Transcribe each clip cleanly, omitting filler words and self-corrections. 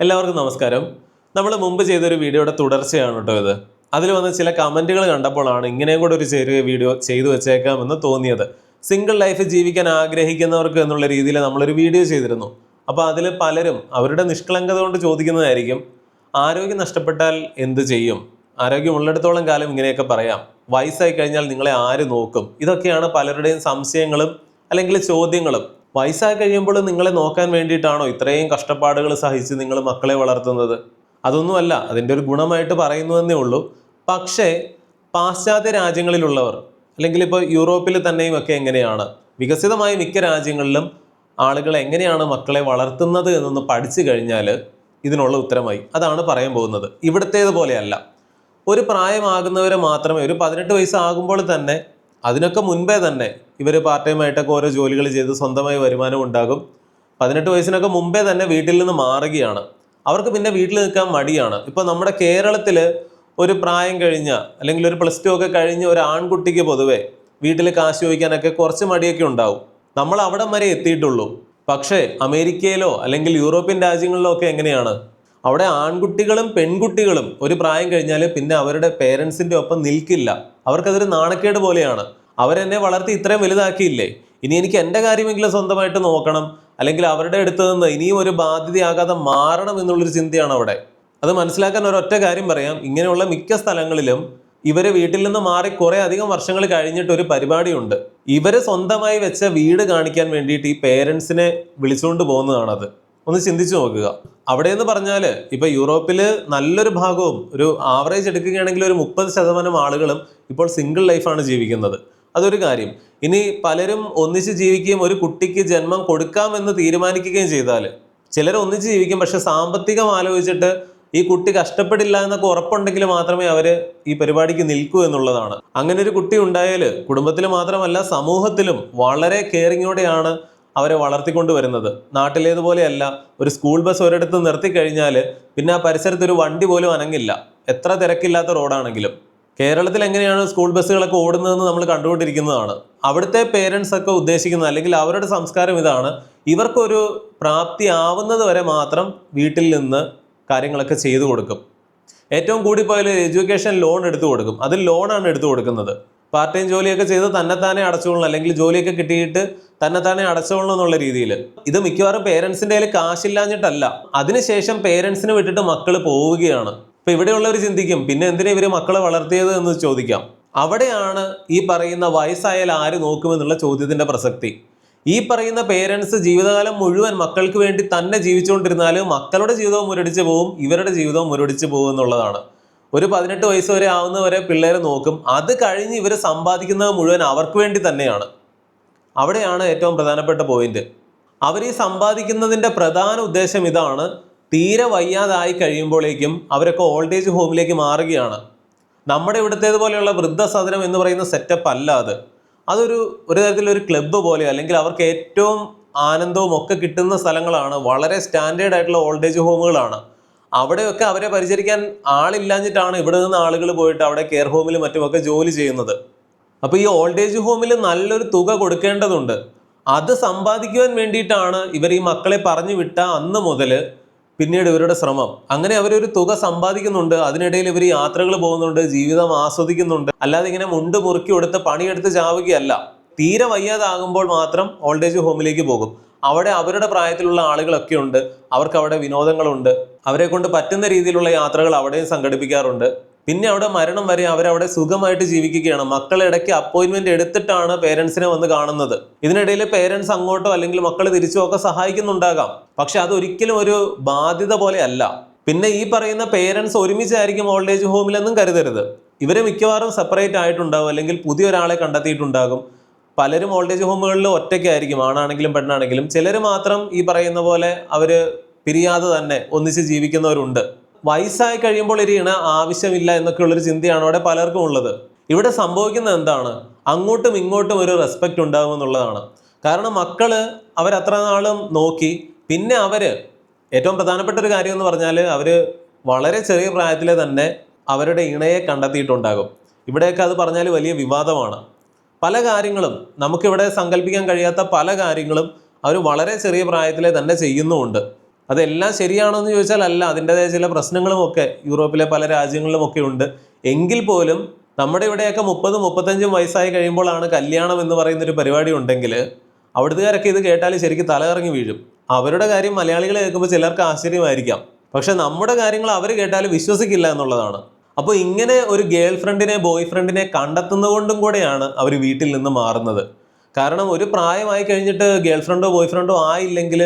എല്ലാവർക്കും നമസ്കാരം. നമ്മൾ മുമ്പ് ചെയ്തൊരു വീഡിയോയുടെ തുടർച്ചയാണ് കേട്ടോ ഇത്. അതിൽ വന്ന ചില കമൻറ്റുകൾ കണ്ടപ്പോഴാണ് ഇങ്ങനെയും കൂടെ ഒരു ചെറിയ വീഡിയോ ചെയ്തു വെച്ചേക്കാമെന്ന് തോന്നിയത്. സിംഗിൾ ലൈഫ് ജീവിക്കാൻ ആഗ്രഹിക്കുന്നവർക്ക് എന്നുള്ള രീതിയിൽ നമ്മളൊരു വീഡിയോ ചെയ്തിരുന്നു. അപ്പോൾ അതിൽ പലരും അവരുടെ നിഷ്കളങ്കത കൊണ്ട് ചോദിക്കുന്നതായിരിക്കും, ആരോഗ്യം നഷ്ടപ്പെട്ടാൽ എന്ത് ചെയ്യും? ആരോഗ്യം ഉള്ളിടത്തോളം കാലം ഇങ്ങനെയൊക്കെ പറയാം, വയസ്സായി കഴിഞ്ഞാൽ നിങ്ങളെ ആര് നോക്കും? ഇതൊക്കെയാണ് പലരുടെയും സംശയങ്ങളും അല്ലെങ്കിൽ ചോദ്യങ്ങളും. വയസ്സായി കഴിയുമ്പോൾ നിങ്ങളെ നോക്കാൻ വേണ്ടിയിട്ടാണോ ഇത്രയും കഷ്ടപ്പാടുകൾ സഹിച്ച് നിങ്ങൾ മക്കളെ വളർത്തുന്നത്? അതൊന്നുമല്ല, അതിൻ്റെ ഒരു ഗുണമായിട്ട് പറയുന്നുവെന്നേ ഉള്ളൂ. പക്ഷേ പാശ്ചാത്യ രാജ്യങ്ങളിലുള്ളവർ അല്ലെങ്കിൽ ഇപ്പോൾ യൂറോപ്പിൽ തന്നെയും ഒക്കെ എങ്ങനെയാണ്, വികസിതമായ മിക്ക രാജ്യങ്ങളിലും ആളുകൾ എങ്ങനെയാണ് മക്കളെ വളർത്തുന്നത് എന്നൊന്ന് പഠിച്ചു കഴിഞ്ഞാൽ ഇതിനുള്ള ഉത്തരമായി. അതാണ് പറയാൻ പോകുന്നത്. ഇവിടുത്തേതുപോലെയല്ല. ഒരു പ്രായമാകുന്നവരെ മാത്രമേ, ഒരു 18 വയസ്സാകുമ്പോൾ തന്നെ, അതിനൊക്കെ മുൻപേ തന്നെ ഇവർ പാർട്ട് ടൈം ആയിട്ടൊക്കെ ഓരോ ജോലികൾ ചെയ്ത് സ്വന്തമായി വരുമാനം ഉണ്ടാകും. 18 വയസ്സിനൊക്കെ മുമ്പേ തന്നെ വീട്ടിൽ നിന്ന് മാറുകയാണ്. അവർക്ക് പിന്നെ വീട്ടിൽ നിൽക്കാൻ മടിയാണ്. ഇപ്പോൾ നമ്മുടെ കേരളത്തിൽ ഒരു പ്രായം കഴിഞ്ഞ അല്ലെങ്കിൽ ഒരു +2 ഒക്കെ കഴിഞ്ഞ ഒരു ആൺകുട്ടിക്ക് പൊതുവെ വീട്ടിൽ കാശ് ചോദിക്കാനൊക്കെ കുറച്ച് മടിയൊക്കെ ഉണ്ടാവും. നമ്മൾ അവിടം വരെ എത്തിയിട്ടുള്ളൂ. പക്ഷേ അമേരിക്കയിലോ അല്ലെങ്കിൽ യൂറോപ്യൻ രാജ്യങ്ങളിലോ ഒക്കെ എങ്ങനെയാണ്? അവിടെ ആൺകുട്ടികളും പെൺകുട്ടികളും ഒരു പ്രായം കഴിഞ്ഞാൽ പിന്നെ അവരുടെ പേരൻസിൻ്റെ ഒപ്പം നിൽക്കില്ല. അവർക്കതൊരു നാണക്കേട് പോലെയാണ്. അവരെന്നെ വളർത്തി ഇത്രയും വലുതാക്കിയില്ലേ, ഇനി എനിക്ക് എൻ്റെ കാര്യമെങ്കിലും സ്വന്തമായിട്ട് നോക്കണം, അല്ലെങ്കിൽ അവരുടെ അടുത്ത് നിന്ന് ഇനിയും ഒരു ബാധ്യതയാകാതെ മാറണം എന്നുള്ളൊരു ചിന്തയാണ് അവിടെ. അത് മനസ്സിലാക്കാൻ ഒരൊറ്റ കാര്യം പറയാം. ഇങ്ങനെയുള്ള മിക്ക സ്ഥലങ്ങളിലും ഇവര് വീട്ടിൽ നിന്ന് മാറി കുറെ അധികം വർഷങ്ങൾ കഴിഞ്ഞിട്ട് ഒരു പരിപാടിയുണ്ട്. ഇവര് സ്വന്തമായി വെച്ച വീട് കാണിക്കാൻ വേണ്ടിയിട്ട് ഈ പേരൻസിനെ വിളിച്ചുകൊണ്ട് പോകുന്നതാണത്. ഒന്ന് ചിന്തിച്ചു നോക്കുക. അവിടെ എന്ന് പറഞ്ഞാൽ ഇപ്പൊ യൂറോപ്പില് നല്ലൊരു ഭാഗവും, ഒരു ആവറേജ് എടുക്കുകയാണെങ്കിൽ ഒരു 30% ആളുകളും ഇപ്പോൾ സിംഗിൾ ലൈഫാണ് ജീവിക്കുന്നത്. അതൊരു കാര്യം. ഇനി പലരും ഒന്നിച്ച് ജീവിക്കുകയും ഒരു കുട്ടിക്ക് ജന്മം കൊടുക്കാമെന്ന് തീരുമാനിക്കുകയും ചെയ്താൽ, ചിലർ ഒന്നിച്ച് ജീവിക്കും, പക്ഷെ സാമ്പത്തികം ആലോചിച്ചിട്ട് ഈ കുട്ടി കഷ്ടപ്പെടില്ല എന്നൊക്കെ ഉറപ്പുണ്ടെങ്കിൽ മാത്രമേ അവര് ഈ പരിപാടിക്ക് നിൽക്കൂ എന്നുള്ളതാണ്. അങ്ങനെ ഒരു കുട്ടി ഉണ്ടായാൽ കുടുംബത്തിൽ മാത്രമല്ല സമൂഹത്തിലും വളരെ കെയറിങ്ങോടെയാണ് അവരെ വളർത്തിക്കൊണ്ട് വരുന്നത്. നാട്ടിലേതുപോലെയല്ല, ഒരു സ്കൂൾ ബസ് ഒരിടത്ത് നിർത്തി കഴിഞ്ഞാൽ പിന്നെ ആ പരിസരത്ത് ഒരു വണ്ടി പോലും അനങ്ങില്ല, എത്ര തിരക്കില്ലാത്ത റോഡാണെങ്കിലും. കേരളത്തിൽ എങ്ങനെയാണ് സ്കൂൾ ബസ്സുകളൊക്കെ ഓടുന്നതെന്ന് നമ്മൾ കണ്ടുകൊണ്ടിരിക്കുന്നതാണ്. അവിടുത്തെ പേരൻസ് ഒക്കെ ഉദ്ദേശിക്കുന്നത്, അല്ലെങ്കിൽ അവരുടെ സംസ്കാരം ഇതാണ്, ഇവർക്കൊരു പ്രാപ്തി ആവുന്നത് വരെ മാത്രം വീട്ടിൽ നിന്ന് കാര്യങ്ങളൊക്കെ ചെയ്തു കൊടുക്കും. ഏറ്റവും കൂടിപ്പോയാൽ എഡ്യൂക്കേഷൻ ലോൺ എടുത്തു കൊടുക്കും. അതിൽ ലോണാണ് എടുത്തു കൊടുക്കുന്നത്. പാർട്ട് ടൈം ജോലിയൊക്കെ ചെയ്ത് തന്നെത്താനെ അടച്ചോളണം, അല്ലെങ്കിൽ ജോലിയൊക്കെ കിട്ടിയിട്ട് തന്നെത്താനെ അടച്ചോളണം എന്നുള്ള രീതിയിൽ. ഇത് മിക്കവാറും പേരൻസിൻ്റെ കയ്യിൽ കാശില്ലാഞ്ഞിട്ടല്ല, അതിനുശേഷം പേരൻസിനെ വിട്ടിട്ട് മക്കൾ പോവുകയാണ്. ഇപ്പൊ ഇവിടെയുള്ളവർ ചിന്തിക്കും, പിന്നെ എന്തിനാ ഇവര് മക്കളെ വളർത്തിയത് എന്ന് ചോദിക്കാം. അവിടെയാണ് ഈ പറയുന്ന വയസ്സായാൽ ആര് നോക്കുമെന്നുള്ള ചോദ്യത്തിന്റെ പ്രസക്തി. ഈ പറയുന്ന പേരൻസ് ജീവിതകാലം മുഴുവൻ മക്കൾക്ക് വേണ്ടി തന്നെ ജീവിച്ചുകൊണ്ടിരുന്നാൽ മക്കളുടെ ജീവിതവും മുരടിച്ചു പോവും, ഇവരുടെ ജീവിതവും മുരടിച്ചു പോകും എന്നുള്ളതാണ്. ഒരു 18 വയസ്സ് വരെ ആവുന്നവരെ പിള്ളേരെ നോക്കും. അത് കഴിഞ്ഞ് ഇവർ സമ്പാദിക്കുന്നത് മുഴുവൻ അവർക്ക് വേണ്ടി തന്നെയാണ്. അവിടെയാണ് ഏറ്റവും പ്രധാനപ്പെട്ട പോയിന്റ്. അവർ ഈ സമ്പാദിക്കുന്നതിന്റെ പ്രധാന ഉദ്ദേശം ഇതാണ്: തീരെ വയ്യാതായി കഴിയുമ്പോഴേക്കും അവരൊക്കെ ഓൾഡ് ഏജ് ഹോമിലേക്ക് മാറുകയാണ്. നമ്മുടെ ഇവിടുത്തേതുപോലെയുള്ള വൃദ്ധസദനം എന്ന് പറയുന്ന സെറ്റപ്പ് അല്ല അത്. അതൊരു തരത്തിലൊരു ക്ലബ്ബ് പോലെ, അല്ലെങ്കിൽ അവർക്ക് ഏറ്റവും ആനന്ദവും ഒക്കെ കിട്ടുന്ന സ്ഥലങ്ങളാണ്. വളരെ സ്റ്റാൻഡേർഡ് ആയിട്ടുള്ള ഓൾഡ് ഏജ് ഹോമുകളാണ്. അവിടെയൊക്കെ അവരെ പരിചരിക്കാൻ ആളില്ലാഞ്ഞിട്ടാണ് ഇവിടെ നിന്ന് ആളുകൾ പോയിട്ട് അവിടെ കെയർ ഹോമിലും മറ്റുമൊക്കെ ജോലി ചെയ്യുന്നത്. അപ്പോൾ ഈ ഓൾഡ് ഏജ് ഹോമിൽ നല്ലൊരു തുക കൊടുക്കേണ്ടതുണ്ട്. അത് സമ്പാദിക്കുവാൻ വേണ്ടിയിട്ടാണ് ഇവർ ഈ മക്കളെ പറഞ്ഞു വിട്ട അന്ന് മുതൽ പിന്നീട് ഇവരുടെ ശ്രമം. അങ്ങനെ അവരൊരു തുക സമ്പാദിക്കുന്നുണ്ട്, അതിനിടയിൽ ഇവർ യാത്രകൾ പോകുന്നുണ്ട്, ജീവിതം ആസ്വദിക്കുന്നുണ്ട്. അല്ലാതെ ഇങ്ങനെ മുണ്ട് മുറുക്കി കൊടുത്ത് പണിയെടുത്ത് ചാവുകയല്ല. തീരെ വയ്യാതാകുമ്പോൾ മാത്രം ഓൾഡ് ഏജ് ഹോമിലേക്ക് പോകും. അവിടെ അവരുടെ പ്രായത്തിലുള്ള ആളുകളൊക്കെ ഉണ്ട്, അവർക്ക് അവിടെ വിനോദങ്ങളുണ്ട്, അവരെ കൊണ്ട് പറ്റുന്ന രീതിയിലുള്ള യാത്രകൾ അവിടെയും സംഘടിപ്പിക്കാറുണ്ട്. പിന്നെ അവിടെ മരണം വരെ അവരവിടെ സുഖമായിട്ട് ജീവിക്കുകയാണ്. മക്കളെ ഇടയ്ക്ക് അപ്പോയിന്റ്മെന്റ് എടുത്തിട്ടാണ് പേരൻസിനെ വന്ന് കാണുന്നത്. ഇതിനിടയിൽ പേരൻസ് അങ്ങോട്ടോ അല്ലെങ്കിൽ മക്കൾ തിരിച്ചോ ഒക്കെ സഹായിക്കുന്നുണ്ടാകാം, പക്ഷെ അതൊരിക്കലും ഒരു ബാധ്യത പോലെ അല്ല. പിന്നെ ഈ പറയുന്ന പേരൻസ് ഒരുമിച്ചായിരിക്കും ഓൾഡ് ഏജ് ഹോമിലെന്നും കരുതരുത്. ഇവരെ മിക്കവാറും സെപ്പറേറ്റ് ആയിട്ടുണ്ടാകും, അല്ലെങ്കിൽ പുതിയൊരാളെ കണ്ടെത്തിയിട്ടുണ്ടാകും. പലരും ഓൾഡ് ഏജ് ഹോമുകളിൽ ഒറ്റയ്ക്കായിരിക്കും, ആണാണെങ്കിലും പെണ്ണാണെങ്കിലും. ചിലർ മാത്രം ഈ പറയുന്ന പോലെ അവര് പിരിയാതെ തന്നെ ഒന്നിച്ച് ജീവിക്കുന്നവരുണ്ട്. വയസ്സായി കഴിയുമ്പോൾ ഒരു ഇണ ആവശ്യമില്ല എന്നൊക്കെയുള്ളൊരു ചിന്തയാണ് അവിടെ പലർക്കും ഉള്ളത്. ഇവിടെ സംഭവിക്കുന്നത് എന്താണ്? അങ്ങോട്ടും ഇങ്ങോട്ടും ഒരു റെസ്പെക്റ്റ് ഉണ്ടാകുമെന്നുള്ളതാണ്. കാരണം മക്കള് അവരത്ര നാളും നോക്കി, പിന്നെ അവര് ഏറ്റവും പ്രധാനപ്പെട്ട ഒരു കാര്യം എന്ന് പറഞ്ഞാൽ അവര് വളരെ ചെറിയ പ്രായത്തിലെ തന്നെ അവരുടെ ഇണയെ കണ്ടെത്തിയിട്ടുണ്ടാകും. ഇവിടെയൊക്കെ അത് പറഞ്ഞാൽ വലിയ വിവാദമാണ്. പല കാര്യങ്ങളും നമുക്കിവിടെ സങ്കല്പിക്കാൻ കഴിയാത്ത പല കാര്യങ്ങളും അവർ വളരെ ചെറിയ പ്രായത്തിലെ തന്നെ ചെയ്യുന്നുമുണ്ട്. അതെല്ലാം ശരിയാണോ എന്ന് ചോദിച്ചാൽ അല്ല, അതിൻ്റെതായ ചില പ്രശ്നങ്ങളുമൊക്കെ യൂറോപ്പിലെ പല രാജ്യങ്ങളിലുമൊക്കെ ഉണ്ട്. എങ്കിൽ പോലും നമ്മുടെ ഇവിടെയൊക്കെ 30-35 വയസ്സായി കഴിയുമ്പോഴാണ് കല്യാണം എന്ന് പറയുന്ന ഒരു പരിപാടി ഉണ്ടെങ്കിൽ അവിടുത്തുകാരൊക്കെ ഇത് കേട്ടാൽ ശരിക്കും തലകറങ്ങി വീഴും. അവരുടെ കാര്യം മലയാളികൾ കേൾക്കുമ്പോൾ ചിലർക്ക് ആശ്ചര്യമായിരിക്കാം, പക്ഷെ നമ്മുടെ കാര്യങ്ങൾ അവർ കേട്ടാൽ വിശ്വസിക്കില്ല എന്നുള്ളതാണ്. അപ്പോൾ ഇങ്ങനെ ഒരു ഗേൾ ഫ്രണ്ടിനെ ബോയ് ഫ്രണ്ടിനെ കണ്ടെത്തുന്നതുകൊണ്ടും കൂടെയാണ് അവർ വീട്ടിൽ നിന്ന് മാറുന്നത്. കാരണം ഒരു പ്രായമായി കഴിഞ്ഞിട്ട് ഗേൾ ഫ്രണ്ടോ ബോയ് ഫ്രണ്ടോ ആയില്ലെങ്കിൽ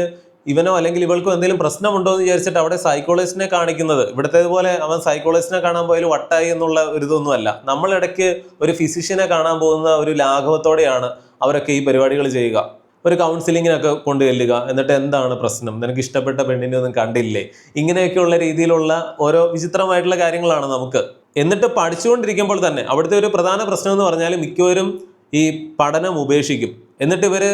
ഇവനോ അല്ലെങ്കിൽ ഇവൾക്കോ എന്തെങ്കിലും പ്രശ്നമുണ്ടോ എന്ന് വിചാരിച്ചിട്ട് അവിടെ സൈക്കോളജിസ്റ്റിനെ കാണിക്കുന്നത്, ഇവിടത്തേതുപോലെ അവൻ സൈക്കോളജിസ്റ്റിനെ കാണാൻ പോയാലും വട്ടായി എന്നുള്ള ഒരു ഇതൊന്നുമല്ല. നമ്മളിടയ്ക്ക് ഒരു ഫിസിഷ്യനെ കാണാൻ പോകുന്ന ഒരു ലാഘവത്തോടെയാണ് അവരൊക്കെ ഈ പരിപാടികൾ ചെയ്യുക. ഒരു കൗൺസിലിങ്ങിനൊക്കെ കൊണ്ടു ചെല്ലുക, എന്നിട്ട് എന്താണ് പ്രശ്നം, നിനക്ക് ഇഷ്ടപ്പെട്ട പെണ്ണിനെ ഒന്നും കണ്ടില്ലേ, ഇങ്ങനെയൊക്കെയുള്ള രീതിയിലുള്ള ഓരോ വിചിത്രമായിട്ടുള്ള കാര്യങ്ങളാണ് നമുക്ക്. എന്നിട്ട് പഠിച്ചുകൊണ്ടിരിക്കുമ്പോൾ തന്നെ അവിടുത്തെ ഒരു പ്രധാന പ്രശ്നം എന്ന് പറഞ്ഞാൽ മിക്കവരും ഈ പഠനം ഉപേക്ഷിക്കും. എന്നിട്ട് ഇവർ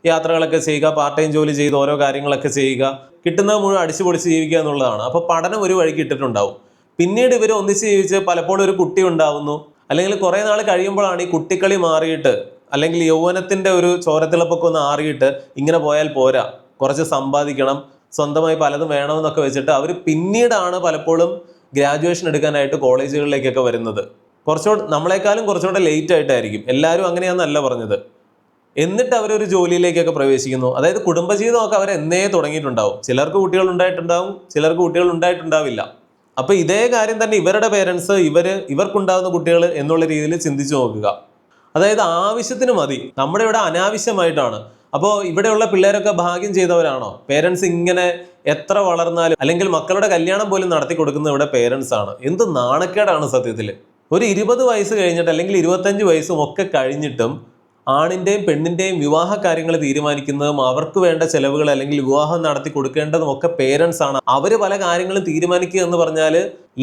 യാത്രകളൊക്കെ ചെയ്യുക, പാർട്ട് ടൈം ജോലി ചെയ്ത് ഓരോ കാര്യങ്ങളൊക്കെ ചെയ്യുക, കിട്ടുന്നത് മുഴുവൻ അടിച്ചു പൊളിച്ച് ജീവിക്കുക എന്നുള്ളതാണ്. അപ്പോൾ പഠനം ഒരു വഴിക്ക് ഇട്ടിട്ടുണ്ടാവും. പിന്നീട് ഇവർ ഒന്നിച്ച് ജീവിച്ച് പലപ്പോഴും ഒരു കുട്ടി ഉണ്ടാവുന്നു, അല്ലെങ്കിൽ കുറേ നാൾ കഴിയുമ്പോഴാണ് ഈ കുട്ടിക്കളി മാറിയിട്ട് അല്ലെങ്കിൽ യൗവനത്തിൻ്റെ ഒരു ചോരത്തിളപ്പൊക്കെ ഒന്ന് ആറിയിട്ട് ഇങ്ങനെ പോയാൽ പോരാ, കുറച്ച് സമ്പാദിക്കണം, സ്വന്തമായി പലതും വേണമെന്നൊക്കെ വെച്ചിട്ട് അവർ പിന്നീടാണ് പലപ്പോഴും ഗ്രാജുവേഷൻ എടുക്കാനായിട്ട് കോളേജുകളിലേക്കൊക്കെ വരുന്നത്. നമ്മളെക്കാളും കുറച്ചുകൂടെ ലേറ്റ് ആയിട്ടായിരിക്കും. എല്ലാവരും അങ്ങനെയാണെന്നല്ല പറഞ്ഞത്. എന്നിട്ട് അവരൊരു ജോലിയിലേക്കൊക്കെ പ്രവേശിക്കുന്നു. അതായത് കുടുംബജീവിതമൊക്കെ അവർ എന്നേ തുടങ്ങിയിട്ടുണ്ടാവും. ചിലർക്ക് കുട്ടികൾ ഉണ്ടായിട്ടുണ്ടാവും, ചിലർക്ക് കുട്ടികൾ ഉണ്ടായിട്ടുണ്ടാവില്ല. അപ്പോൾ ഇതേ കാര്യം തന്നെ ഇവരുടെ പേരൻസ് ഇവർക്കുണ്ടാകുന്ന കുട്ടികൾ എന്നുള്ള രീതിയിൽ ചിന്തിച്ചു നോക്കുക. അതായത് ആവശ്യത്തിന് മതി, നമ്മുടെ ഇവിടെ അനാവശ്യമായിട്ടാണ്. അപ്പോൾ ഇവിടെയുള്ള പിള്ളേരൊക്കെ ഭാഗ്യം ചെയ്തവരാണോ? പേരൻസ് ഇങ്ങനെ എത്ര വളർന്നാലും അല്ലെങ്കിൽ മക്കളുടെ കല്യാണം പോലും നടത്തി കൊടുക്കുന്നത് ഇവിടെ പേരൻസ് ആണ്. എന്ത് നാണക്കേടാണ് സത്യത്തിൽ. ഒരു 20 വയസ്സ് കഴിഞ്ഞിട്ട് അല്ലെങ്കിൽ 25 വയസ്സും ഒക്കെ കഴിഞ്ഞിട്ടും ആണിൻ്റെയും പെണ്ണിൻ്റെയും വിവാഹ കാര്യങ്ങൾ തീരുമാനിക്കുന്നതും അവർക്ക് വേണ്ട ചെലവുകൾ അല്ലെങ്കിൽ വിവാഹം നടത്തി കൊടുക്കേണ്ടതും ഒക്കെ പേരൻസ് ആണ്. അവർ പല കാര്യങ്ങളും തീരുമാനിക്കുക എന്ന് പറഞ്ഞാൽ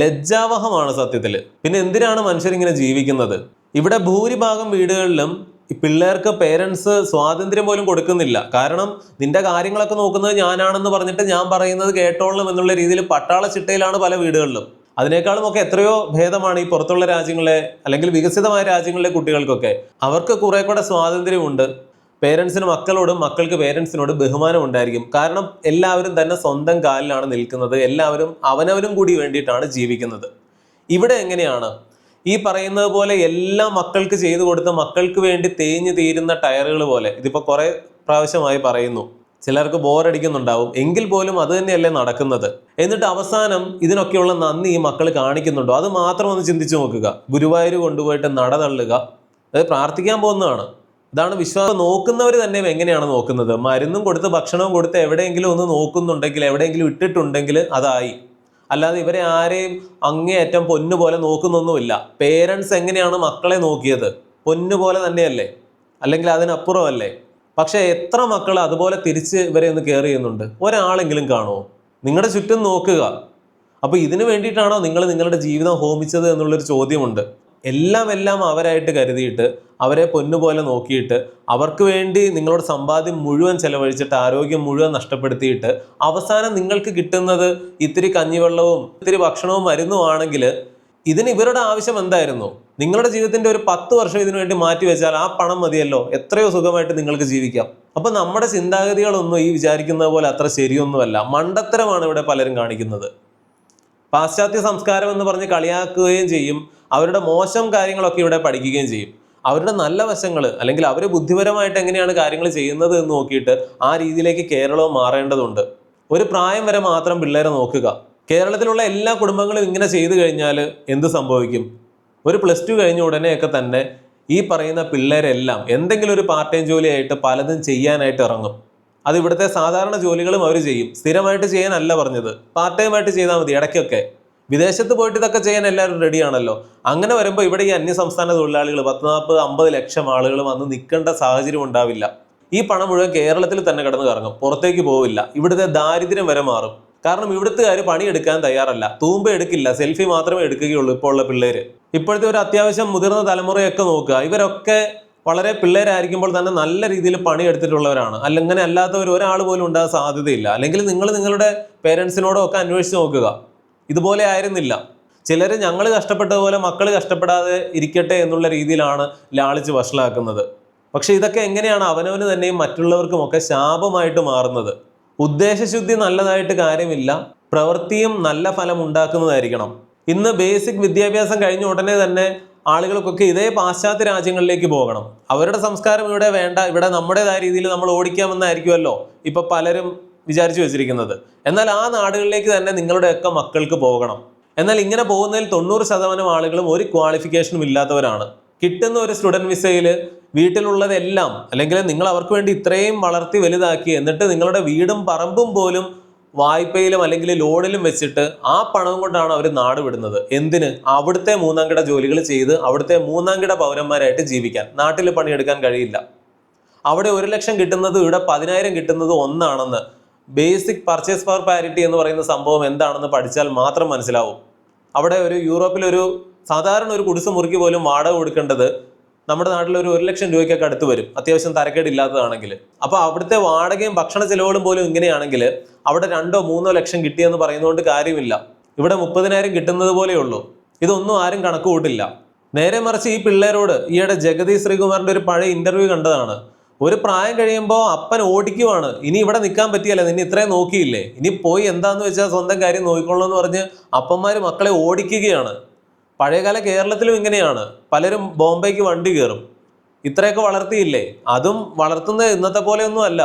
ലജ്ജാവഹമാണ് സത്യത്തിൽ. പിന്നെ എന്തിനാണ് മനുഷ്യരിങ്ങനെ ജീവിക്കുന്നത്? ഇവിടെ ഭൂരിഭാഗം വീടുകളിലും ഈ പിള്ളേർക്ക് പേരൻസ് സ്വാതന്ത്ര്യം പോലും കൊടുക്കുന്നില്ല. കാരണം നിന്റെ കാര്യങ്ങളൊക്കെ നോക്കുന്നത് ഞാനാണെന്ന് പറഞ്ഞിട്ട് ഞാൻ പറയുന്നത് കേട്ടോളണം എന്നുള്ള രീതിയിൽ പട്ടാള ചിട്ടയിലാണ് പല വീടുകളിലും. അതിനേക്കാളും ഒക്കെ എത്രയോ ഭേദമാണ് ഈ പുറത്തുള്ള രാജ്യങ്ങളിലെ അല്ലെങ്കിൽ വികസിതമായ രാജ്യങ്ങളിലെ കുട്ടികൾക്കൊക്കെ. അവർക്ക് കുറെ കൂടെ സ്വാതന്ത്ര്യമുണ്ട്. പേരൻസിന് മക്കളോടും മക്കൾക്ക് പേരൻസിനോട് ബഹുമാനം ഉണ്ടായിരിക്കും. കാരണം എല്ലാവരും തന്നെ സ്വന്തം കാലിലാണ് നിൽക്കുന്നത്, എല്ലാവരും അവനവനും കൂടി വേണ്ടിയിട്ടാണ് ജീവിക്കുന്നത്. ഇവിടെ എങ്ങനെയാണ്? ഈ പറയുന്നത് പോലെ എല്ലാം മക്കൾക്ക് ചെയ്തു കൊടുത്ത് മക്കൾക്ക് വേണ്ടി തേഞ്ഞു തീരുന്ന ടയറുകൾ പോലെ ഇതിപ്പോൾ കുറെ പ്രാവശ്യമായി പറയുന്നു. ചിലർക്ക് ബോറടിക്കുന്നുണ്ടാവും, എങ്കിൽ പോലും അത് തന്നെയല്ലേ നടക്കുന്നത്. എന്നിട്ട് അവസാനം ഇതിനൊക്കെയുള്ള നന്ദി ഈ മക്കൾ കാണിക്കുന്നുണ്ടോ? അത് മാത്രം ഒന്ന് ചിന്തിച്ചു നോക്കുക. ഗുരുവായൂർ കൊണ്ടുപോയിട്ട് നട തള്ളുക, അത് പ്രാർത്ഥിക്കാൻ പോകുന്നതാണ്. ഇതാണ് വിശ്വാസം. നോക്കുന്നവർ തന്നെ എങ്ങനെയാണ് നോക്കുന്നത്? മരുന്നും കൊടുത്ത് ഭക്ഷണവും കൊടുത്ത് എവിടെയെങ്കിലും ഒന്ന് നോക്കുന്നുണ്ടെങ്കിൽ, എവിടെയെങ്കിലും ഇട്ടിട്ടുണ്ടെങ്കിൽ അതായി. അല്ലാതെ ഇവരെ ആരെയും അങ്ങേയറ്റം പൊന്നുപോലെ നോക്കുന്നൊന്നുമില്ല. പേരൻസ് എങ്ങനെയാണ് മക്കളെ നോക്കിയത്? പൊന്നുപോലെ തന്നെയല്ലേ, അല്ലെങ്കിൽ അതിനപ്പുറമല്ലേ? പക്ഷെ എത്ര മക്കൾ അതുപോലെ തിരിച്ച് ഇവരെ ഒന്ന് കെയർ ചെയ്യുന്നുണ്ട്? ഒരാളെങ്കിലും കാണുമോ? നിങ്ങളുടെ ചുറ്റും നോക്കുക. അപ്പോൾ ഇതിനു വേണ്ടിയിട്ടാണോ നിങ്ങൾ നിങ്ങളുടെ ജീവിതം ഹോമിച്ചത് എന്നുള്ളൊരു ചോദ്യമുണ്ട്. എല്ലാം അവരായിട്ട് കരുതിയിട്ട് അവരെ പൊന്നുപോലെ നോക്കിയിട്ട് അവർക്ക് വേണ്ടി നിങ്ങളോട് സമ്പാദ്യം മുഴുവൻ ചെലവഴിച്ചിട്ട് ആരോഗ്യം മുഴുവൻ നഷ്ടപ്പെടുത്തിയിട്ട് അവസാനം നിങ്ങൾക്ക് കിട്ടുന്നത് ഇത്തിരി കഞ്ഞിവെള്ളവും ഇത്തിരി ഭക്ഷണവും മരുന്നുമാണെങ്കിൽ ഇതിന് ഇവരുടെ ആവശ്യം എന്തായിരുന്നു? നിങ്ങളുടെ ജീവിതത്തിന്റെ ഒരു 10 വർഷം ഇതിനു വേണ്ടി മാറ്റി വെച്ചാൽ ആ പണം മതിയല്ലോ, എത്രയോ സുഖമായിട്ട് നിങ്ങൾക്ക് ജീവിക്കാം. അപ്പൊ നമ്മുടെ ചിന്താഗതികളൊന്നും ഈ വിചാരിക്കുന്നത് പോലെ അത്ര ശരിയൊന്നുമല്ല. മണ്ടത്തരമാണ് ഇവിടെ പലരും കാണിക്കുന്നത്. പാശ്ചാത്യ സംസ്കാരം എന്ന് പറഞ്ഞ് കളിയാക്കുകയും ചെയ്യും. അവരുടെ മോശം കാര്യങ്ങളൊക്കെ ഇവിടെ പഠിക്കുകയും ചെയ്യും. അവരുടെ നല്ല വശങ്ങൾ അല്ലെങ്കിൽ അവർ ബുദ്ധിപരമായിട്ട് എങ്ങനെയാണ് കാര്യങ്ങൾ ചെയ്യുന്നത് എന്ന് നോക്കിയിട്ട് ആ രീതിയിലേക്ക് കേരളവും മാറേണ്ടതുണ്ട്. ഒരു പ്രായം വരെ മാത്രം പിള്ളേരെ നോക്കുക. കേരളത്തിലുള്ള എല്ലാ കുടുംബങ്ങളും ഇങ്ങനെ ചെയ്തു കഴിഞ്ഞാൽ എന്ത് സംഭവിക്കും? ഒരു +2 കഴിഞ്ഞ ഉടനെയൊക്കെ തന്നെ ഈ പറയുന്ന പിള്ളേരെല്ലാം എന്തെങ്കിലും ഒരു പാർട്ട് ടൈം ജോലിയായിട്ട് പലതും ചെയ്യാനായിട്ട് ഇറങ്ങും. അത് ഇവിടുത്തെ സാധാരണ ജോലികളും അവർ ചെയ്യും. സ്ഥിരമായിട്ട് ചെയ്യാനല്ല പറഞ്ഞത്, പാർട്ട് ടൈം ആയിട്ട് ചെയ്താൽ മതി. ഇടയ്ക്കൊക്കെ വിദേശത്ത് പോയിട്ട് ഇതൊക്കെ ചെയ്യാൻ എല്ലാവരും റെഡിയാണല്ലോ. അങ്ങനെ വരുമ്പോൾ ഇവിടെ ഈ അന്യസംസ്ഥാന തൊഴിലാളികൾ 10-40-50 ലക്ഷം ആളുകൾ വന്ന് നിൽക്കേണ്ട സാഹചര്യം ഉണ്ടാവില്ല. ഈ പണം മുഴുവൻ കേരളത്തിൽ തന്നെ കിടന്ന് കറങ്ങും, പുറത്തേക്ക് പോവില്ല. ഇവിടുത്തെ ദാരിദ്ര്യം വരെ മാറും. കാരണം ഇവിടുത്തുകാർ പണിയെടുക്കാൻ തയ്യാറല്ല, തൂമ്പ എടുക്കില്ല, സെൽഫി മാത്രമേ എടുക്കുകയുള്ളൂ ഇപ്പോൾ ഉള്ള പിള്ളേര്. ഇപ്പോഴത്തെ ഒരു അത്യാവശ്യം മുതിർന്ന തലമുറയൊക്കെ നോക്കുക, ഇവരൊക്കെ വളരെ പിള്ളേരായിരിക്കുമ്പോൾ തന്നെ നല്ല രീതിയിൽ പണിയെടുത്തിട്ടുള്ളവരാണ്. അങ്ങനെ അല്ലാത്തവർ ഒരാൾ പോലും ഉണ്ടാകാൻ സാധ്യതയില്ല. അല്ലെങ്കിൽ നിങ്ങൾ നിങ്ങളുടെ പേരൻസിനോടോ ഒക്കെ അന്വേഷിച്ച് നോക്കുക. ഇതുപോലെ ആയിരുന്നില്ല. ചിലർ ഞങ്ങൾ കഷ്ടപ്പെട്ടതുപോലെ മക്കൾ കഷ്ടപ്പെടാതെ ഇരിക്കട്ടെ എന്നുള്ള രീതിയിലാണ് ലാളിച്ച് വഷളാക്കുന്നത്. പക്ഷെ ഇതൊക്കെ എങ്ങനെയാണ് അവനവന് തന്നെയും മറ്റുള്ളവർക്കുമൊക്കെ ശാപമായിട്ട് മാറുന്നത്? ഉദ്ദേശശുദ്ധി നല്ലതായിട്ട് കാര്യമില്ല, പ്രവൃത്തിയും നല്ല ഫലം ഉണ്ടാക്കുന്നതായിരിക്കണം. ഇന്ന് ബേസിക് വിദ്യാഭ്യാസം കഴിഞ്ഞ ഉടനെ തന്നെ ആളുകൾക്കൊക്കെ ഇതേ പാശ്ചാത്യ രാജ്യങ്ങളിലേക്ക് പോകണം. അവരുടെ സംസ്കാരം ഇവിടെ വേണ്ട, ഇവിടെ നമ്മുടേതായ രീതിയിൽ നമ്മൾ ഓടിക്കാമെന്നായിരിക്കുമല്ലോ ഇപ്പൊ പലരും വിചാരിച്ചു വെച്ചിരിക്കുന്നത്. എന്നാൽ ആ നാടുകളിലേക്ക് തന്നെ നിങ്ങളുടെയൊക്കെ മക്കൾക്ക് പോകണം. എന്നാൽ ഇങ്ങനെ പോകുന്നതിൽ 90% ആളുകളും ഒരു ക്വാളിഫിക്കേഷനും ഇല്ലാത്തവരാണ്. കിട്ടുന്ന ഒരു സ്റ്റുഡന്റ് വിസയിൽ വീട്ടിലുള്ളതെല്ലാം, അല്ലെങ്കിൽ നിങ്ങൾ അവർക്ക് വേണ്ടി ഇത്രയും വളർത്തി വലുതാക്കി, എന്നിട്ട് നിങ്ങളുടെ വീടും പറമ്പും പോലും വായ്പയിലും അല്ലെങ്കിൽ ലോണിലും വെച്ചിട്ട് ആ പണം കൊണ്ടാണ് അവർ നാട് വിടുന്നത്. എന്തിന്? അവിടുത്തെ മൂന്നാംകിട ജോലികൾ ചെയ്ത് അവിടുത്തെ മൂന്നാംകിട പൗരന്മാരായിട്ട് ജീവിക്കാൻ. നാട്ടിൽ പണിയെടുക്കാൻ കഴിയില്ല. അവിടെ 1 ലക്ഷം കിട്ടുന്നത് ഇവിടെ 10,000 കിട്ടുന്നത് ഒന്നാണെന്ന്. ബേസിക് പർച്ചേസ് പവർ പാരിറ്റി എന്ന് പറയുന്ന സംഭവം എന്താണെന്ന് പഠിച്ചാൽ മാത്രം മനസ്സിലാവും. അവിടെ യൂറോപ്പിലൊരു സാധാരണ ഒരു കുടിസ് മുറിക്ക് പോലും വാടക കൊടുക്കേണ്ടത് നമ്മുടെ നാട്ടിൽ 1 ലക്ഷം രൂപയ്ക്കൊക്കെ അടുത്ത് വരും, അത്യാവശ്യം തരക്കേടില്ലാത്തതാണെങ്കിൽ. അപ്പൊ അവിടുത്തെ വാടകയും ഭക്ഷണ ചെലവുകളും പോലും ഇങ്ങനെയാണെങ്കിൽ അവിടെ 2-3 ലക്ഷം കിട്ടിയെന്ന് പറയുന്നതുകൊണ്ട് കാര്യമില്ല. ഇവിടെ 30,000 കിട്ടുന്നത് പോലെയുള്ളൂ. ഇതൊന്നും ആരും കണക്ക് കൂട്ടില്ല. നേരെ മറിച്ച് ഈ പിള്ളേരോട് ഈയിടെ ജഗതി ശ്രീകുമാറിന്റെ ഒരു പഴയ ഇന്റർവ്യൂ കണ്ടതാണ്. ഒരു പ്രായം കഴിയുമ്പോൾ അപ്പൻ ഓടിക്കുവാണ്, ഇനി ഇവിടെ നിൽക്കാൻ പറ്റിയല്ല, നിന്നെ ഇത്രയും നോക്കിയില്ലേ, ഇനി പോയി എന്താന്ന് വെച്ചാൽ സ്വന്തം കാര്യം നോക്കിക്കൊള്ളണം എന്ന് പറഞ്ഞ് അപ്പന്മാര് മക്കളെ ഓടിക്കുകയാണ്. പഴയകാല കേരളത്തിലും ഇങ്ങനെയാണ്. പലരും ബോംബെക്ക് വണ്ടി കയറും. ഇത്രയൊക്കെ വളർത്തിയില്ലേ? അതും വളർത്തുന്നത് ഇന്നത്തെ പോലെയൊന്നും അല്ല,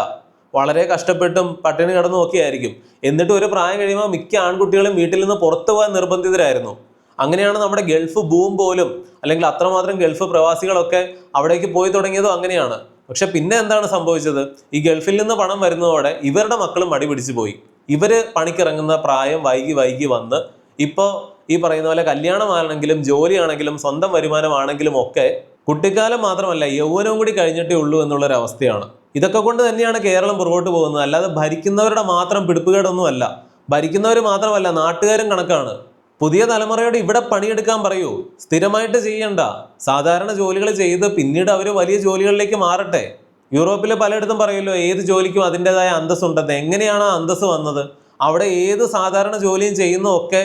വളരെ കഷ്ടപ്പെട്ടും പട്ടിണി കിടന്നും ഒക്കെ ആയിരിക്കും. എന്നിട്ട് ഒരു പ്രായം കഴിയുമ്പോൾ മിക്ക ആൺകുട്ടികളും വീട്ടിൽ നിന്ന് പുറത്തു പോകാൻ നിർബന്ധിതരായിരുന്നു. അങ്ങനെയാണ് നമ്മുടെ ഗൾഫ് ബൂം പോലും, അല്ലെങ്കിൽ അത്രമാത്രം ഗൾഫ് പ്രവാസികളൊക്കെ അവിടേക്ക് പോയി തുടങ്ങിയതും അങ്ങനെയാണ്. പക്ഷെ പിന്നെ എന്താണ് സംഭവിച്ചത്? ഈ ഗൾഫിൽ നിന്ന് പണം വരുന്നതോടെ ഇവരുടെ മക്കളും മടി പിടിച്ചു പോയി. ഇവര് പണിക്കിറങ്ങുന്ന പ്രായം വൈകി വന്ന് ഇപ്പോൾ ഈ പറയുന്ന പോലെ കല്യാണമാണെങ്കിലും ജോലിയാണെങ്കിലും സ്വന്തം വരുമാനമാണെങ്കിലും ഒക്കെ കുട്ടിക്കാലം മാത്രമല്ല യൗവനവും കൂടി കഴിഞ്ഞിട്ടേ ഉള്ളൂ എന്നുള്ളൊരവസ്ഥയാണ്. ഇതൊക്കെ കൊണ്ട് തന്നെയാണ് കേരളം പുറകോട്ട് പോകുന്നത്. അല്ലാതെ ഭരിക്കുന്നവരുടെ മാത്രം പിടിപ്പുകേടൊന്നും അല്ല. ഭരിക്കുന്നവർ മാത്രമല്ല, നാട്ടുകാരും കണക്കാണ്. പുതിയ തലമുറയോട് ഇവിടെ പണിയെടുക്കാൻ പറയൂ, സ്ഥിരമായിട്ട് ചെയ്യണ്ട, സാധാരണ ജോലികൾ ചെയ്ത് പിന്നീട് അവർ വലിയ ജോലികളിലേക്ക് മാറട്ടെ. യൂറോപ്പിൽ പലയിടത്തും പറയുമല്ലോ ഏത് ജോലിക്കും അതിൻ്റെതായ അന്തസ്സുണ്ടെന്ന്. എങ്ങനെയാണ് ആ അന്തസ്സ് വന്നത്? അവിടെ ഏത് സാധാരണ ജോലിയും ചെയ്യുന്നതൊക്കെ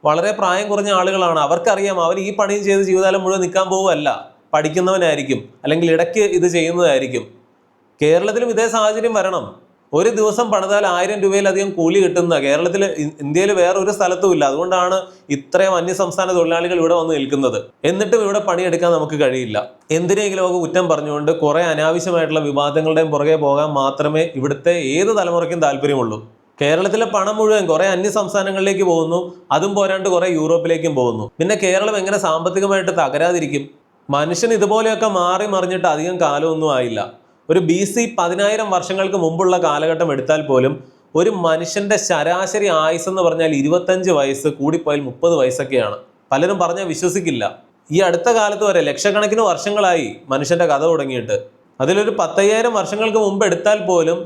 വളരെ പ്രായം കുറഞ്ഞ ആളുകളാണ്. അവർക്കറിയാം അവർ ഈ പണിയും ചെയ്ത് ജീവിതകാലം മുഴുവൻ നിൽക്കാൻ പോവുകയല്ല, പഠിക്കുന്നവനായിരിക്കും അല്ലെങ്കിൽ ഇടയ്ക്ക് ഇത് ചെയ്യുന്നതായിരിക്കും. കേരളത്തിലും ഇതേ സാഹചര്യം വരണം. ഒരു ദിവസം പണിതാൽ 1000 രൂപയിലധികം കൂലി കിട്ടുന്ന കേരളത്തിൽ, ഇന്ത്യയിൽ വേറെ ഒരു സ്ഥലത്തും ഇല്ല. അതുകൊണ്ടാണ് ഇത്രയും അന്യസംസ്ഥാന തൊഴിലാളികൾ ഇവിടെ വന്ന് നിൽക്കുന്നത്. എന്നിട്ടും ഇവിടെ പണിയെടുക്കാൻ നമുക്ക് കഴിയില്ല. എന്തിനെങ്കിലും ഒക്കെ കുറ്റം പറഞ്ഞുകൊണ്ട് കുറെ അനാവശ്യമായിട്ടുള്ള വിവാദങ്ങളുടെയും പുറകെ പോകാൻ മാത്രമേ ഇവിടുത്തെ ഏത് തലമുറയ്ക്കും താല്പര്യമുള്ളൂ. കേരളത്തിലെ പണം മുഴുവൻ കുറെ അന്യ സംസ്ഥാനങ്ങളിലേക്ക് പോകുന്നു, അതും പോരാണ്ട് കുറെ യൂറോപ്പിലേക്കും പോകുന്നു. പിന്നെ കേരളം എങ്ങനെ സാമ്പത്തികമായിട്ട് തകരാതിരിക്കും? മനുഷ്യൻ ഇതുപോലെയൊക്കെ മാറി മറിഞ്ഞിട്ട് അധികം കാലമൊന്നും ആയില്ല. ഒരു BC 10,000 വർഷങ്ങൾക്ക് മുമ്പുള്ള കാലഘട്ടം എടുത്താൽ പോലും ഒരു മനുഷ്യന്റെ ശരാശരി ആയുസ് എന്ന് പറഞ്ഞാൽ 25 വയസ്സ്, കൂടിപ്പോയാൽ 30 വയസ്സൊക്കെയാണ്. പലരും പറഞ്ഞാൽ വിശ്വസിക്കില്ല. ഈ അടുത്ത കാലത്ത് വരെ ലക്ഷക്കണക്കിന് വർഷങ്ങളായി മനുഷ്യന്റെ കഥ തുടങ്ങിയിട്ട്. അതിലൊരു 10,000 വർഷങ്ങൾക്ക് മുമ്പ് എടുത്താൽ പോലും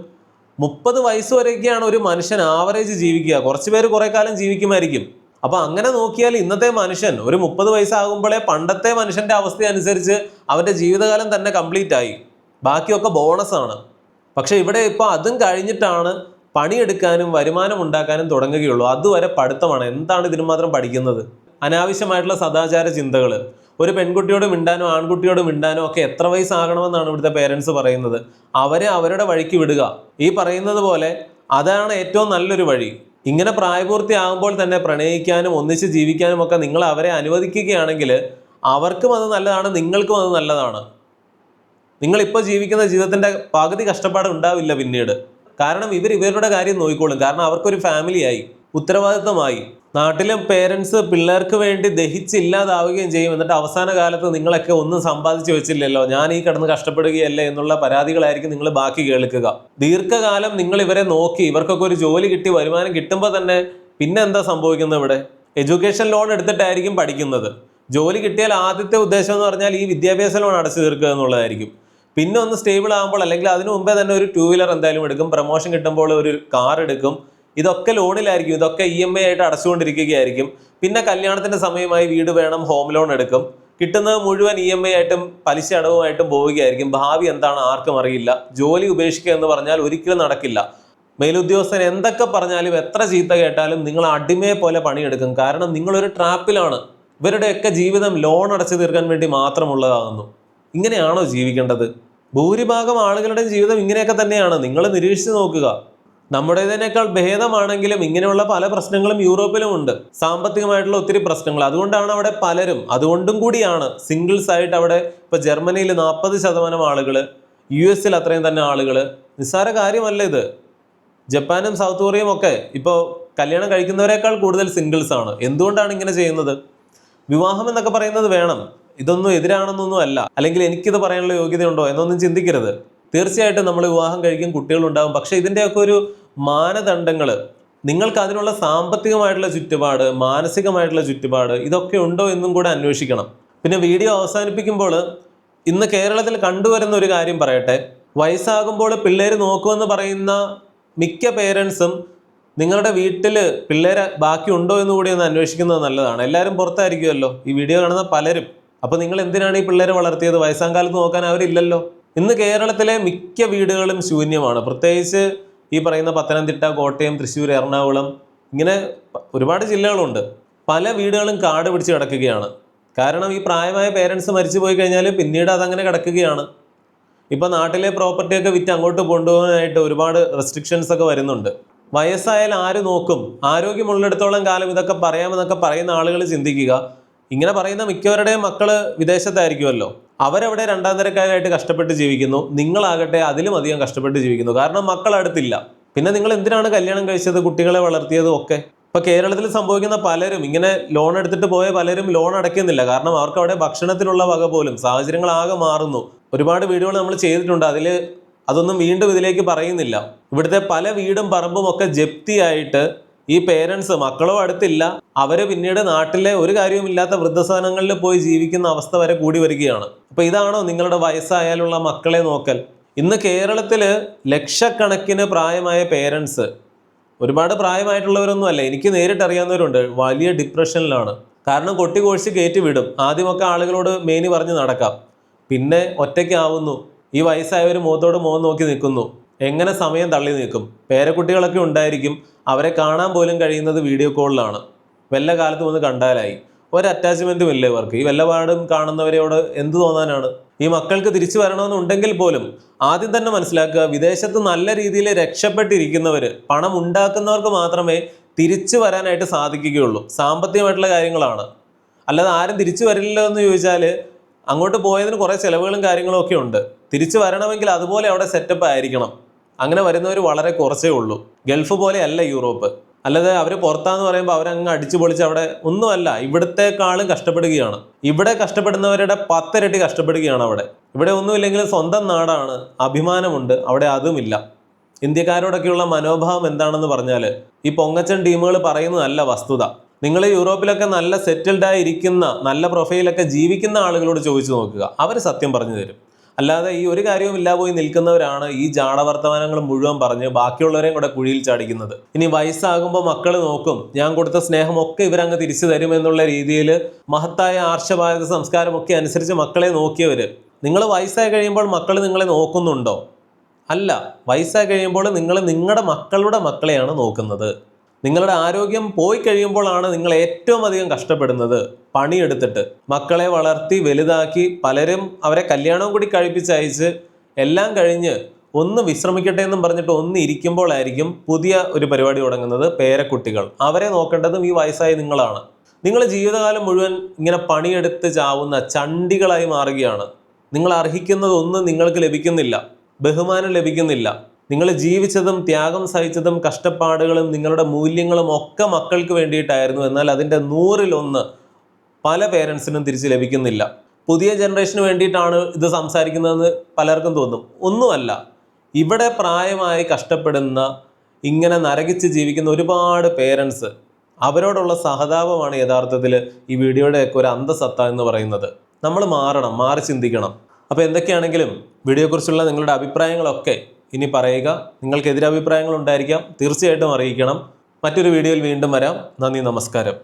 30 വയസ്സ് വരെയൊക്കെയാണ് ഒരു മനുഷ്യൻ ആവറേജ് ജീവിക്കുക. കുറച്ച് പേര് കുറെ കാലം ജീവിക്കുമായിരിക്കും. അപ്പൊ അങ്ങനെ നോക്കിയാൽ ഇന്നത്തെ മനുഷ്യൻ ഒരു 30 വയസ്സാകുമ്പോഴേ പണ്ടത്തെ മനുഷ്യന്റെ അവസ്ഥ അനുസരിച്ച് അവന്റെ ജീവിതകാലം തന്നെ കംപ്ലീറ്റ് ആയി. ബാക്കിയൊക്കെ ബോണസാണ്. പക്ഷെ ഇവിടെ ഇപ്പൊ അതും കഴിഞ്ഞിട്ടാണ് പണിയെടുക്കാനും വരുമാനം ഉണ്ടാക്കാനും തുടങ്ങുകയുള്ളൂ. അതുവരെ പഠിത്തമാണ്. എന്താണ് ഇതിനു മാത്രം പഠിക്കുന്നത്? അനാവശ്യമായിട്ടുള്ള സദാചാര ചിന്തകൾ. ഒരു പെൺകുട്ടിയോട് മിണ്ടാനോ ആൺകുട്ടിയോട് മിണ്ടാനോ ഒക്കെ എത്ര വയസ്സാകണമെന്നാണ് ഇവിടുത്തെ പേരൻസ് പറയുന്നത്? അവരെ അവരുടെ വഴിക്ക് വിടുക. ഈ പറയുന്നത് പോലെ അതാണ് ഏറ്റവും നല്ലൊരു വഴി. ഇങ്ങനെ പ്രായപൂർത്തിയാകുമ്പോൾ തന്നെ പ്രണയിക്കാനും ഒന്നിച്ച് ജീവിക്കാനും ഒക്കെ നിങ്ങൾ അവരെ അനുവദിക്കുകയാണെങ്കിൽ അവർക്കും അത് നല്ലതാണ്, നിങ്ങൾക്കും അത് നല്ലതാണ്. നിങ്ങളിപ്പോൾ ജീവിക്കുന്ന ജീവിതത്തിന്റെ പകുതി കഷ്ടപ്പാട് ഉണ്ടാവില്ല പിന്നീട്. കാരണം ഇവരുടെ കാര്യം നോക്കിക്കോളും. കാരണം അവർക്കൊരു ഫാമിലിയായി, ഉത്തരവാദിത്തമായി. നാട്ടിലെ പേരൻസ് പിള്ളേർക്ക് വേണ്ടി ദഹിച്ചില്ലാതാവുകയും ചെയ്യും. എന്നിട്ട് അവസാന കാലത്ത് നിങ്ങളൊക്കെ ഒന്നും സമ്പാദിച്ചു വെച്ചില്ലല്ലോ, ഞാൻ ഈ കിടന്ന് കഷ്ടപ്പെടുകയല്ലേ എന്നുള്ള പരാതികളായിരിക്കും നിങ്ങൾ ബാക്കി കേൾക്കുക. ദീർഘകാലം നിങ്ങൾ ഇവരെ നോക്കി ഇവർക്കൊക്കെ ഒരു ജോലി കിട്ടി വരുമാനം കിട്ടുമ്പോൾ തന്നെ പിന്നെ എന്താ സംഭവിക്കുന്നത്? ഇവിടെ എഡ്യൂക്കേഷൻ ലോൺ എടുത്തിട്ടായിരിക്കും പഠിക്കുന്നത്. ജോലി കിട്ടിയാൽ ആദ്യത്തെ ഉദ്ദേശം എന്ന് പറഞ്ഞാൽ ഈ വിദ്യാഭ്യാസ ലോൺ അടച്ചു തീർക്കുക എന്നുള്ളതായിരിക്കും. പിന്നെ ഒന്ന് സ്റ്റേബിൾ ആകുമ്പോൾ അല്ലെങ്കിൽ അതിനു മുമ്പേ തന്നെ ഒരു 2 വീലർ എന്തായാലും എടുക്കും, പ്രൊമോഷൻ കിട്ടുമ്പോൾ ഒരു കാർ എടുക്കും. ഇതൊക്കെ ലോണിലായിരിക്കും, ഇതൊക്കെ EMI ആയിട്ട് അടച്ചുകൊണ്ടിരിക്കുകയായിരിക്കും. പിന്നെ കല്യാണത്തിന്റെ സമയമായി വീട് വേണം, ഹോം ലോൺ എടുക്കും. കിട്ടുന്നത് മുഴുവൻ EMI ആയിട്ടും പലിശ അടവുമായിട്ടും പോവുകയായിരിക്കും. ഭാവി എന്താണ് ആർക്കും അറിയില്ല. ജോലി ഉപേക്ഷിക്കുക എന്ന് പറഞ്ഞാൽ ഒരിക്കലും നടക്കില്ല. മേലുദ്യോഗസ്ഥൻ എന്തൊക്കെ പറഞ്ഞാലും എത്ര ചീത്ത കേട്ടാലും നിങ്ങൾ അടിമയെ പോലെ പണിയെടുക്കും. കാരണം നിങ്ങളൊരു ട്രാപ്പിലാണ്. ഇവരുടെയൊക്കെ ജീവിതം ലോൺ അടച്ചു തീർക്കാൻ വേണ്ടി മാത്രമുള്ളതാകുന്നു. ഇങ്ങനെയാണോ ജീവിക്കേണ്ടത്? ഭൂരിഭാഗം ആളുകളുടെ ജീവിതം ഇങ്ങനെയൊക്കെ തന്നെയാണ്. നിങ്ങൾ നിരീക്ഷിച്ച് നോക്കുക. നമ്മുടേതിനേക്കാൾ ഭേദമാണെങ്കിലും ഇങ്ങനെയുള്ള പല പ്രശ്നങ്ങളും യൂറോപ്പിലും ഉണ്ട്. സാമ്പത്തികമായിട്ടുള്ള ഒത്തിരി പ്രശ്നങ്ങൾ. അതുകൊണ്ടാണ് അവിടെ പലരും, അതുകൊണ്ടും കൂടിയാണ് സിംഗിൾസ് ആയിട്ട് അവിടെ ഇപ്പൊ ജർമ്മനിയിൽ 40% ആളുകൾ, US അത്രയും തന്നെ ആളുകൾ. നിസ്സാര കാര്യമല്ല ഇത്. ജപ്പാനും സൗത്ത് കൊറിയയും ഒക്കെ ഇപ്പോൾ കല്യാണം കഴിക്കുന്നവരെക്കാൾ കൂടുതൽ സിംഗിൾസ് ആണ്. എന്തുകൊണ്ടാണ് ഇങ്ങനെ ചെയ്യുന്നത്? വിവാഹം എന്നൊക്കെ പറയുന്നത് വേണം, ഇതൊന്നും എതിരാണെന്നൊന്നും അല്ല. അല്ലെങ്കിൽ എനിക്കിത് പറയാനുള്ള യോഗ്യതയുണ്ടോ എന്നൊന്നും ചിന്തിക്കരുത്. തീർച്ചയായിട്ടും നമ്മൾ വിവാഹം കഴിക്കും, കുട്ടികളുണ്ടാകും. പക്ഷെ ഇതിൻ്റെയൊക്കെ ഒരു മാനദണ്ഡങ്ങൾ, നിങ്ങൾക്ക് അതിനുള്ള സാമ്പത്തികമായിട്ടുള്ള ചുറ്റുപാട്, മാനസികമായിട്ടുള്ള ചുറ്റുപാട്, ഇതൊക്കെ ഉണ്ടോ എന്നും കൂടെ അന്വേഷിക്കണം. പിന്നെ വീഡിയോ അവസാനിപ്പിക്കുമ്പോൾ ഇന്ന് കേരളത്തിൽ കണ്ടുവരുന്ന ഒരു കാര്യം പറയട്ടെ. വയസ്സാകുമ്പോൾ പിള്ളേർ നോക്കുമെന്ന് പറയുന്ന മിക്ക പേരൻസും നിങ്ങളുടെ വീട്ടിൽ പിള്ളേരെ ബാക്കി ഉണ്ടോ എന്ന് കൂടി ഒന്ന് അന്വേഷിക്കുന്നത് നല്ലതാണ്. എല്ലാവരും പുറത്തായിരിക്കുമല്ലോ ഈ വീഡിയോ കാണുന്ന പലരും. അപ്പോൾ നിങ്ങൾ എന്തിനാണ് ഈ പിള്ളേരെ വളർത്തിയത്? വയസ്സാം കാലത്ത് നോക്കാൻ അവരില്ലല്ലോ. ഇന്ന് കേരളത്തിലെ മിക്ക വീടുകളും ശൂന്യമാണ്. പ്രത്യേകിച്ച് ഈ പറയുന്ന പത്തനംതിട്ട, കോട്ടയം, തൃശ്ശൂർ, എറണാകുളം, ഇങ്ങനെ ഒരുപാട് ജില്ലകളുണ്ട്. പല വീടുകളും കാട് പിടിച്ച് കിടക്കുകയാണ്. കാരണം ഈ പ്രായമായ പേരൻസ് മരിച്ചു പോയി കഴിഞ്ഞാൽ പിന്നീട് അതങ്ങനെ കിടക്കുകയാണ്. ഇപ്പം നാട്ടിലെ പ്രോപ്പർട്ടിയൊക്കെ വിറ്റ് അങ്ങോട്ട് കൊണ്ടുപോകാനായിട്ട് ഒരുപാട് റെസ്ട്രിക്ഷൻസ് ഒക്കെ വരുന്നുണ്ട്. വയസ്സായാൽ ആര് നോക്കും? ആരോഗ്യമുള്ളിടത്തോളം കാലം ഇതൊക്കെ പറയാമെന്നൊക്കെ പറയുന്ന ആളുകൾ ചിന്തിക്കുക. ഇങ്ങനെ പറയുന്ന മിക്കവരുടെയും മക്കള് വിദേശത്തായിരിക്കുമല്ലോ. അവരവിടെ രണ്ടാം തരക്കാരായിട്ട് കഷ്ടപ്പെട്ട് ജീവിക്കുന്നു. നിങ്ങളാകട്ടെ അതിലും അധികം കഷ്ടപ്പെട്ട് ജീവിക്കുന്നു. കാരണം മക്കൾ അടുത്തില്ല. പിന്നെ നിങ്ങൾ എന്തിനാണ് കല്യാണം കഴിച്ചത്, കുട്ടികളെ വളർത്തിയതും ഒക്കെ? ഇപ്പൊ കേരളത്തിൽ സംഭവിക്കുന്ന പലരും, ഇങ്ങനെ ലോൺ എടുത്തിട്ട് പോയ പലരും ലോൺ അടയ്ക്കുന്നില്ല. കാരണം അവർക്ക് അവിടെ ഭക്ഷണത്തിനുള്ള വക പോലും, സാഹചര്യങ്ങൾ ആകെ മാറുന്നു. ഒരുപാട് വീഡിയോകൾ നമ്മൾ ചെയ്തിട്ടുണ്ട്, അതൊന്നും വീണ്ടും ഇതിലേക്ക് പറയുന്നില്ല. ഇവിടുത്തെ പല വീടും പറമ്പും ഒക്കെ ജപ്തിയായിട്ട് ഈ പേരൻസ്, മക്കളോ അടുത്തില്ല, അവര് പിന്നീട് നാട്ടിലെ ഒരു കാര്യവുമില്ലാത്ത വൃദ്ധസദനങ്ങളിൽ പോയി ജീവിക്കുന്ന അവസ്ഥ വരെ കൂടി വരികയാണ്. അപ്പൊ ഇതാണോ നിങ്ങളുടെ വയസ്സായാലുള്ള മക്കളെ നോക്കൽ? ഇന്ന് കേരളത്തില് ലക്ഷക്കണക്കിന് പ്രായമായ പേരൻസ്, ഒരുപാട് പ്രായമായിട്ടുള്ളവരൊന്നും അല്ല, എനിക്ക് നേരിട്ട് അറിയാവുന്നവരുണ്ട്, വലിയ ഡിപ്രഷനിലാണ്. കാരണം കൊട്ടിഘോഷിച്ച് കയറ്റി വിടും. ആദ്യമൊക്കെ ആളുകളോട് മേനി പറഞ്ഞ് നടക്കാം, പിന്നെ ഒറ്റയ്ക്കാവുന്നു. ഈ വയസ്സായവർ മുഖത്തോട് മുഖം നോക്കി നിൽക്കുന്നു. എങ്ങനെ സമയം തള്ളി നിൽക്കും? പേരക്കുട്ടികളൊക്കെ ഉണ്ടായിരിക്കും, അവരെ കാണാൻ പോലും കഴിയുന്നത് വീഡിയോ കോളിലാണ്. വല്ല കാലത്തും ഒന്ന് കണ്ടാലായി. ഒരു അറ്റാച്ച്മെന്റും ഇല്ല ഇവർക്ക്. ഈ വല്ലപാടും കാണുന്നവരോട് എന്ത് തോന്നാനാണ്? ഈ മക്കൾക്ക് തിരിച്ചു വരണമെന്നുണ്ടെങ്കിൽ പോലും ആദ്യം തന്നെ മനസ്സിലാക്കുക, വിദേശത്ത് നല്ല രീതിയിൽ രക്ഷപ്പെട്ടിരിക്കുന്നവർ, പണം ഉണ്ടാക്കുന്നവർക്ക് മാത്രമേ തിരിച്ചു വരാനായിട്ട് സാധിക്കുകയുള്ളൂ. സാമ്പത്തികമായിട്ടുള്ള കാര്യങ്ങളാണ്. അല്ലാതെ ആരും തിരിച്ചു വരില്ലല്ലോ എന്ന് ചോദിച്ചാൽ അങ്ങോട്ട് പോയതിന് കുറേ ചിലവുകളും കാര്യങ്ങളും ഒക്കെ ഉണ്ട്. തിരിച്ചു വരണമെങ്കിൽ അതുപോലെ അവിടെ സെറ്റപ്പ് ആയിരിക്കണം. അങ്ങനെ വരുന്നവർ വളരെ കുറച്ചേ ഉള്ളൂ. ഗൾഫ് പോലെ അല്ല യൂറോപ്പ്. അല്ലാതെ അവർ പുറത്താന്ന് പറയുമ്പോൾ അവരങ്ങ് അടിച്ചു പൊളിച്ച് അവിടെ ഒന്നുമല്ല. ഇവിടത്തെക്കാളും കഷ്ടപ്പെടുകയാണ്. ഇവിടെ കഷ്ടപ്പെടുന്നവരുടെ 10 ഇരട്ടി കഷ്ടപ്പെടുകയാണ് അവിടെ. ഇവിടെ ഒന്നുമില്ലെങ്കിലും സ്വന്തം നാടാണ്, അഭിമാനമുണ്ട്. അവിടെ അതുമില്ല. ഇന്ത്യക്കാരോടൊക്കെയുള്ള മനോഭാവം എന്താണെന്ന് പറഞ്ഞാൽ ഈ പൊങ്ങച്ചൻ ടീമുകൾ പറയുന്നതല്ല വസ്തുത. നിങ്ങൾ യൂറോപ്പിലൊക്കെ നല്ല സെറ്റിൽഡായി ഇരിക്കുന്ന, നല്ല പ്രൊഫൈലൊക്കെ ജീവിക്കുന്ന ആളുകളോട് ചോദിച്ചു നോക്കുക, അവർ സത്യം പറഞ്ഞു തരും. അല്ലാതെ ഈ ഒരു കാര്യവും ഇല്ലാതെ പോയി നിൽക്കുന്നവരാണ് ഈ ജാടവർത്തമാനങ്ങൾ മുഴുവൻ പറഞ്ഞ് ബാക്കിയുള്ളവരെയും കൂടെ കുഴിയിൽ ചാടിക്കുന്നത്. ഇനി വയസ്സാകുമ്പോൾ മക്കൾ നോക്കും, ഞാൻ കൊടുത്ത സ്നേഹമൊക്കെ ഇവരങ്ങ് തിരിച്ചു തരും എന്നുള്ള രീതിയിൽ മഹത്തായ ആർഷഭാരത സംസ്കാരമൊക്കെ അനുസരിച്ച് മക്കളെ നോക്കിയവർ, നിങ്ങൾ വയസ്സായി കഴിയുമ്പോൾ മക്കൾ നിങ്ങളെ നോക്കുന്നുണ്ടോ? അല്ല. വയസ്സായി കഴിയുമ്പോൾ നിങ്ങൾ നിങ്ങളുടെ മക്കളുടെ മക്കളെയാണ് നോക്കുന്നത്. നിങ്ങളുടെ ആരോഗ്യം പോയി കഴിയുമ്പോഴാണ് നിങ്ങൾ ഏറ്റവും അധികം കഷ്ടപ്പെടുന്നത്. പണിയെടുത്തിട്ട് മക്കളെ വളർത്തി വലുതാക്കി, പലരും അവരെ കല്യാണവും കൂടി കഴിപ്പിച്ചയച്ച് എല്ലാം കഴിഞ്ഞ് ഒന്ന് വിശ്രമിക്കട്ടെ എന്നും പറഞ്ഞിട്ട് ഒന്ന് ഇരിക്കുമ്പോഴായിരിക്കും പുതിയ ഒരു പരിപാടി തുടങ്ങുന്നത്, പേരക്കുട്ടികൾ. അവരെ നോക്കേണ്ടതും ഈ വയസ്സായ നിങ്ങളാണ്. നിങ്ങൾ ജീവിതകാലം മുഴുവൻ ഇങ്ങനെ പണിയെടുത്ത് ചാവുന്ന ചണ്ടികളായി മാറുകയാണ്. നിങ്ങൾ അർഹിക്കുന്നതൊന്നും നിങ്ങൾക്ക് ലഭിക്കുന്നില്ല, ബഹുമാനം ലഭിക്കുന്നില്ല. നിങ്ങൾ ജീവിച്ചതും ത്യാഗം സഹിച്ചതും കഷ്ടപ്പാടുകളും നിങ്ങളുടെ മൂല്യങ്ങളും ഒക്കെ മക്കൾക്ക് വേണ്ടിയിട്ടായിരുന്നു. എന്നാൽ അതിൻ്റെ 100-1 പല പേരൻസിനും തിരിച്ച് ലഭിക്കുന്നില്ല. പുതിയ ജനറേഷന് വേണ്ടിയിട്ടാണ് ഇത് സംസാരിക്കുന്നതെന്ന് പലർക്കും തോന്നും. ഒന്നുമല്ല. ഇവിടെ പ്രായമായി കഷ്ടപ്പെടുന്ന, ഇങ്ങനെ നരകിച്ച് ജീവിക്കുന്ന ഒരുപാട് പേരൻസ്, അവരോടുള്ള സഹതാപമാണ് യഥാർത്ഥത്തിൽ ഈ വീഡിയോയുടെയൊക്കെ ഒരു അന്തസത്ത എന്ന് പറയുന്നത്. നമ്മൾ മാറണം, മാറി ചിന്തിക്കണം. അപ്പോൾ എന്തൊക്കെയാണെങ്കിലും വീഡിയോയെക്കുറിച്ചുള്ള നിങ്ങളുടെ അഭിപ്രായങ്ങളൊക്കെ ഇനി പറയുക. നിങ്ങൾക്ക് എതിരഭിപ്രായങ്ങൾ ഉണ്ടായിരിക്കാം, തീർച്ചയായിട്ടും അറിയിക്കണം. മറ്റൊരു വീഡിയോയിൽ വീണ്ടും വരാം. നന്ദി, നമസ്കാരം.